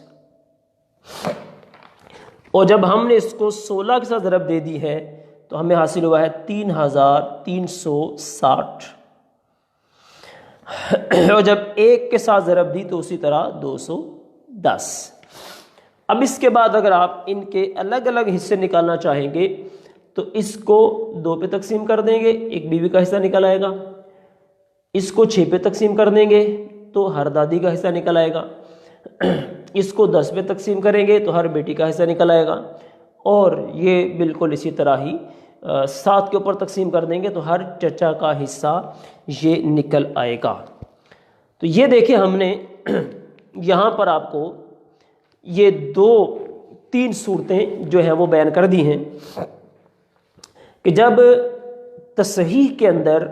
اور جب ہم نے اس کو 16 کے ساتھ ضرب دے دی ہے تو ہمیں حاصل ہوا ہے 3360، اور جب 1 کے ساتھ ضرب دی تو اسی طرح 210۔ اب اس کے بعد اگر آپ ان کے الگ الگ حصے نکالنا چاہیں گے تو اس کو 2 پہ تقسیم کر دیں گے، ایک بیوی کا حصہ نکل آئے گا۔ اس کو 6 پہ تقسیم کر دیں گے تو ہر دادی کا حصہ نکل آئے گا۔ اس کو 10 پہ تقسیم کریں گے تو ہر بیٹی کا حصہ نکل آئے گا، اور یہ بالکل اسی طرح ہی 7 کے اوپر تقسیم کر دیں گے تو ہر چچا کا حصہ یہ نکل آئے گا۔ تو یہ دیکھیں ہم نے یہاں پر آپ کو یہ 2-3 صورتیں جو ہیں وہ بیان کر دی ہیں کہ جب تصحیح کے اندر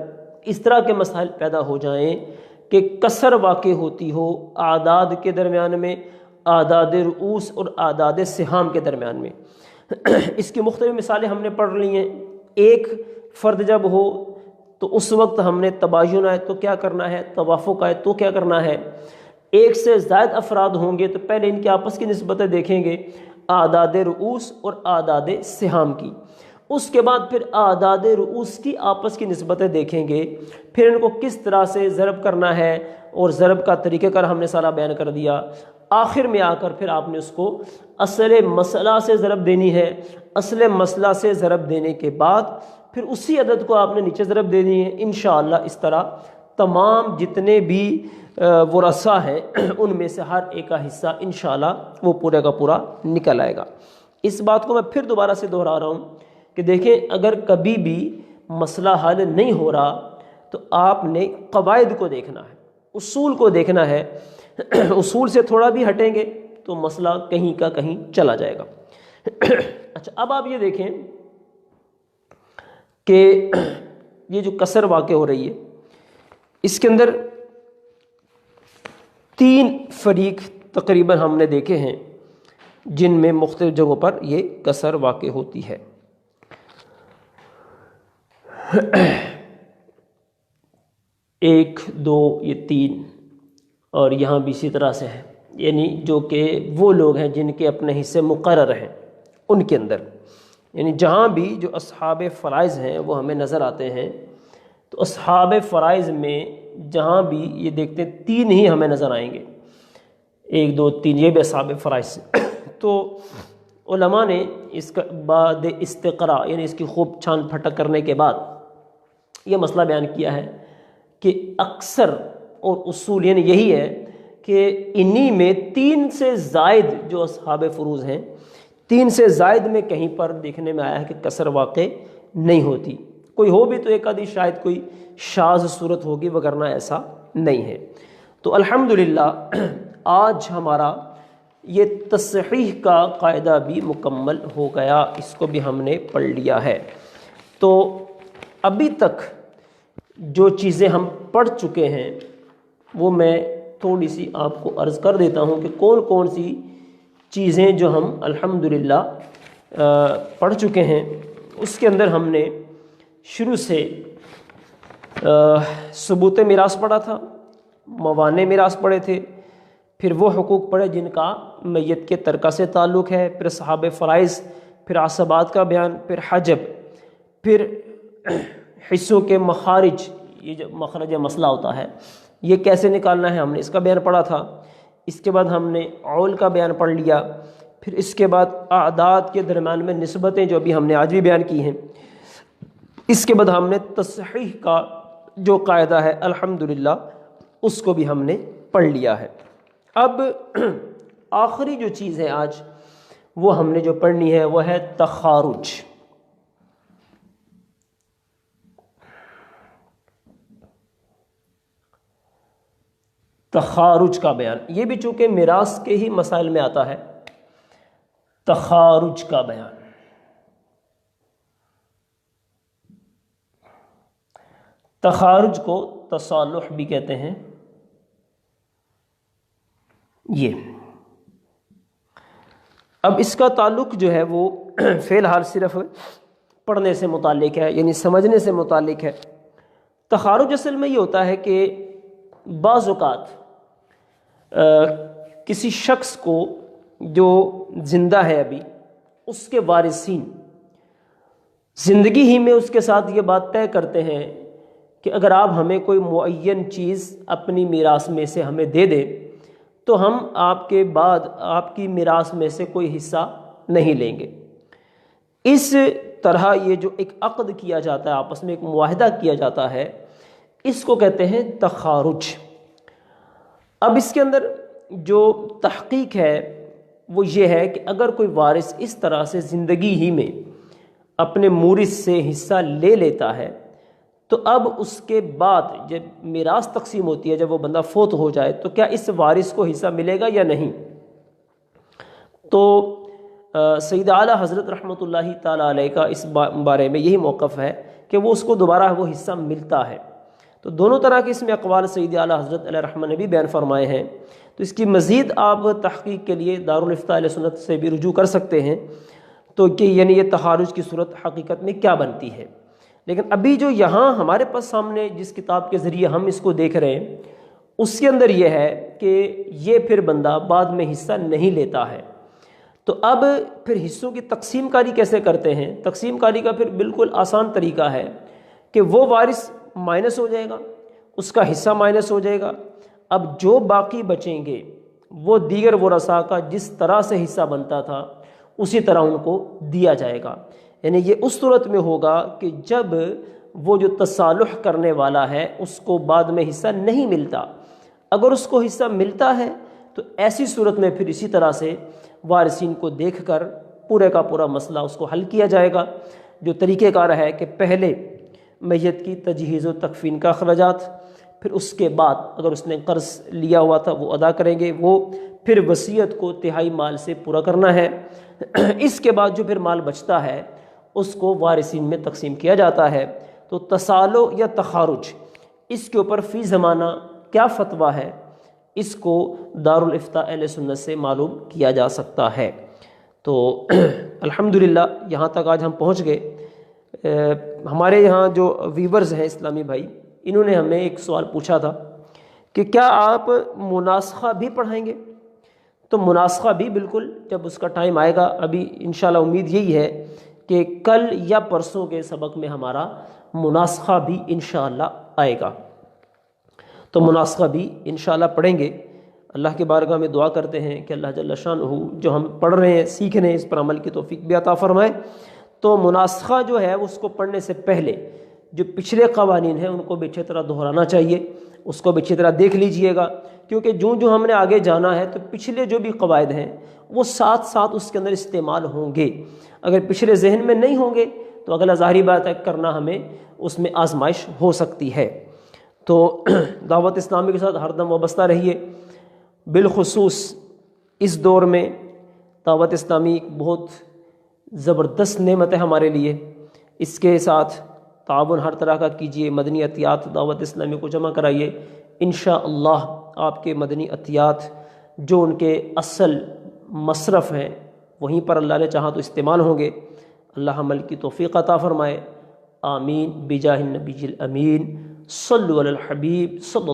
اس طرح کے مسائل پیدا ہو جائیں کہ کسر واقع ہوتی ہو اعداد کے درمیان میں، اعداد رؤوس اور اعداد سہام کے درمیان میں۔ اس کی مختلف مثالیں ہم نے پڑھ لی ہیں۔ ایک فرد جب ہو تو اس وقت ہم نے تباین آئے تو کیا کرنا ہے، توافق آئے تو کیا کرنا ہے۔ ایک سے زائد افراد ہوں گے تو پہلے ان کی آپس کی نسبتیں دیکھیں گے، اعداد رؤوس اور اعداد سہام کی۔ اس کے بعد پھر اعداد رؤوس کی آپس کی نسبتیں دیکھیں گے، پھر ان کو کس طرح سے ضرب کرنا ہے، اور ضرب کا طریقہ کار ہم نے سارا بیان کر دیا۔ آخر میں آ کر پھر آپ نے اس کو اصل مسئلہ سے ضرب دینی ہے، اصل مسئلہ سے ضرب دینے کے بعد پھر اسی عدد کو آپ نے نیچے ضرب دینی ہے۔ انشاءاللہ اس طرح تمام جتنے بھی ورثہ ہیں ان میں سے ہر ایک کا حصہ انشاءاللہ وہ پورے کا پورا نکل آئے گا۔ اس بات کو میں پھر دوبارہ سے دہرا رہا ہوں کہ دیکھیں اگر کبھی بھی مسئلہ حل نہیں ہو رہا تو آپ نے قواعد کو دیکھنا ہے، اصول کو دیکھنا ہے۔ اصول سے تھوڑا بھی ہٹیں گے تو مسئلہ کہیں کا کہیں چلا جائے گا۔ اچھا، اب آپ یہ دیکھیں کہ یہ جو کسر واقع ہو رہی ہے اس کے اندر 3 فریق تقریباً ہم نے دیکھے ہیں جن میں مختلف جگہوں پر یہ کسر واقع ہوتی ہے۔ 1 2 یہ 3، اور یہاں بھی اسی طرح سے ہے، یعنی جو کہ وہ لوگ ہیں جن کے اپنے حصے مقرر ہیں ان کے اندر، یعنی جہاں بھی جو اصحاب فرائض ہیں وہ ہمیں نظر آتے ہیں، تو اصحاب فرائض میں جہاں بھی یہ دیکھتے ہیں 3 ہی ہمیں نظر آئیں گے، 1 2 3 یہ بھی اصحاب فرائض۔ تو علماء نے اس کا بعد استقراء یعنی اس کی خوب چھان پھٹک کرنے کے بعد یہ مسئلہ بیان کیا ہے کہ اکثر اور اصول یعنی یہی ہے کہ انہی میں 3 سے زائد جو اصحاب فروض ہیں، 3 سے زائد میں کہیں پر دیکھنے میں آیا ہے کہ کسر واقع نہیں ہوتی۔ کوئی ہو بھی تو ایک آدھی شاید کوئی شاذ صورت ہوگی، وگرنہ ایسا نہیں ہے۔ تو الحمدللہ آج ہمارا یہ تصحیح کا قاعدہ بھی مکمل ہو گیا، اس کو بھی ہم نے پڑھ لیا ہے۔ تو ابھی تک جو چیزیں ہم پڑھ چکے ہیں وہ میں تھوڑی سی آپ کو عرض کر دیتا ہوں کہ کون کون سی چیزیں جو ہم الحمدللہ پڑھ چکے ہیں۔ اس کے اندر ہم نے شروع سے ثبوت میراث پڑھا تھا، موانع میراث پڑھے تھے، پھر وہ حقوق پڑھے جن کا میت کے ترکہ سے تعلق ہے، پھر صحاب فرائض، پھر عصبات کا بیان، پھر حجب، پھر حصوں کے مخارج، یہ جو مخرج مسئلہ ہوتا ہے یہ کیسے نکالنا ہے ہم نے اس کا بیان پڑھا تھا۔ اس کے بعد ہم نے عول کا بیان پڑھ لیا، پھر اس کے بعد اعداد کے درمیان میں نسبتیں جو ابھی ہم نے آج بھی بیان کی ہیں، اس کے بعد ہم نے تصحیح کا جو قاعدہ ہے الحمدللہ اس کو بھی ہم نے پڑھ لیا ہے۔ اب آخری جو چیز ہے آج وہ ہم نے جو پڑھنی ہے وہ ہے تخارج۔ تخارج کا بیان، یہ بھی چونکہ میراث کے ہی مسائل میں آتا ہے، تخارج کا بیان۔ تخارج کو تصالح بھی کہتے ہیں۔ یہ اب اس کا تعلق جو ہے وہ فی الحال صرف پڑھنے سے متعلق ہے، یعنی سمجھنے سے متعلق ہے۔ تخارج اصل میں یہ ہوتا ہے کہ بعض اوقات کسی شخص کو جو زندہ ہے ابھی، اس کے وارثین زندگی ہی میں اس کے ساتھ یہ بات طے کرتے ہیں کہ اگر آپ ہمیں کوئی معین چیز اپنی میراث میں سے ہمیں دے دیں تو ہم آپ کے بعد آپ کی میراث میں سے کوئی حصہ نہیں لیں گے۔ اس طرح یہ جو ایک عقد کیا جاتا ہے، آپس میں ایک معاہدہ کیا جاتا ہے، اس کو کہتے ہیں تخارج۔ اب اس کے اندر جو تحقیق ہے وہ یہ ہے کہ اگر کوئی وارث اس طرح سے زندگی ہی میں اپنے مورث سے حصہ لے لیتا ہے تو اب اس کے بعد جب میراث تقسیم ہوتی ہے، جب وہ بندہ فوت ہو جائے تو کیا اس وارث کو حصہ ملے گا یا نہیں؟ تو سید اعلیٰ حضرت رحمۃ اللہ تعالیٰ علیہ کا اس بارے میں یہی موقف ہے کہ وہ اس کو دوبارہ وہ حصہ ملتا ہے۔ تو دونوں طرح کے اس میں اقوال سید اعلیٰ حضرت علیہ رحمہ نے بھی بیان فرمائے ہیں، تو اس کی مزید آپ تحقیق کے لیے دارالافتاء اہل سنت سے بھی رجوع کر سکتے ہیں، تو کہ یعنی یہ تخارج کی صورت حقیقت میں کیا بنتی ہے۔ لیکن ابھی جو یہاں ہمارے پاس سامنے جس کتاب کے ذریعے ہم اس کو دیکھ رہے ہیں، اس کے اندر یہ ہے کہ یہ پھر بندہ بعد میں حصہ نہیں لیتا ہے۔ تو اب پھر حصوں کی تقسیم کاری کیسے کرتے ہیں؟ تقسیم کاری کا پھر بالکل آسان طریقہ ہے کہ وہ وارث مائنس ہو جائے گا، اس کا حصہ مائنس ہو جائے گا، اب جو باقی بچیں گے وہ دیگر ورثاء کا جس طرح سے حصہ بنتا تھا اسی طرح ان کو دیا جائے گا۔ یعنی یہ اس صورت میں ہوگا کہ جب وہ جو تصالح کرنے والا ہے اس کو بعد میں حصہ نہیں ملتا۔ اگر اس کو حصہ ملتا ہے تو ایسی صورت میں پھر اسی طرح سے وارثین کو دیکھ کر پورے کا پورا مسئلہ اس کو حل کیا جائے گا۔ جو طریقہ کار ہے کہ پہلے میت کی تجہیز و تکفین کا اخراجات، پھر اس کے بعد اگر اس نے قرض لیا ہوا تھا وہ ادا کریں گے، وہ پھر وصیت کو تہائی مال سے پورا کرنا ہے۔ اس کے بعد جو پھر مال بچتا ہے اس کو وارثین میں تقسیم کیا جاتا ہے۔ تو تصالح یا تخارج، اس کے اوپر فی زمانہ کیا فتویٰ ہے اس کو دارالافتاء اہل سنت سے معلوم کیا جا سکتا ہے۔ تو الحمدللہ یہاں تک آج ہم پہنچ گئے۔ ہمارے یہاں جو ویورز ہیں اسلامی بھائی، انہوں نے ہمیں ایک سوال پوچھا تھا کہ کیا آپ مناسخہ بھی پڑھائیں گے؟ تو مناسخہ بھی بالکل جب اس کا ٹائم آئے گا، ابھی انشاءاللہ امید یہی ہے کہ کل یا پرسوں کے سبق میں ہمارا مناسخہ بھی انشاءاللہ آئے گا، تو مناسخہ بھی انشاءاللہ پڑھیں گے۔ اللہ کے بارگاہ میں دعا کرتے ہیں کہ اللہ جل شانہ جو ہم پڑھ رہے ہیں سیکھ رہے ہیں اس پر عمل کی توفیق بھی عطا فرمائے۔ تو مناسخہ جو ہے اس کو پڑھنے سے پہلے جو پچھلے قوانین ہیں ان کو بھی اچھی طرح دہرانا چاہیے، اس کو بھی اچھی طرح دیکھ لیجئے گا، کیونکہ جو ہم نے آگے جانا ہے تو پچھلے جو بھی قواعد ہیں وہ ساتھ ساتھ اس کے اندر استعمال ہوں گے۔ اگر پچھلے ذہن میں نہیں ہوں گے تو اگلا ظاہری بات ہے کرنا ہمیں اس میں آزمائش ہو سکتی ہے۔ تو دعوت اسلامی کے ساتھ ہر دم وابستہ رہیے، بالخصوص اس دور میں دعوت اسلامی ایک بہت زبردست نعمت ہے ہمارے لیے، اس کے ساتھ تعاون ہر طرح کا کیجیے، مدنی عطیات دعوت اسلامی کو جمع کرائیے، انشاءاللہ آپ کے مدنی عطیات جو ان کے اصل مصرف ہیں وہیں پر اللہ نے چاہا تو استعمال ہوں گے۔ اللہ عمل کی توفیق عطا فرمائے، آمین بجاہ النبی الامین، صلو علی الحبیب صلی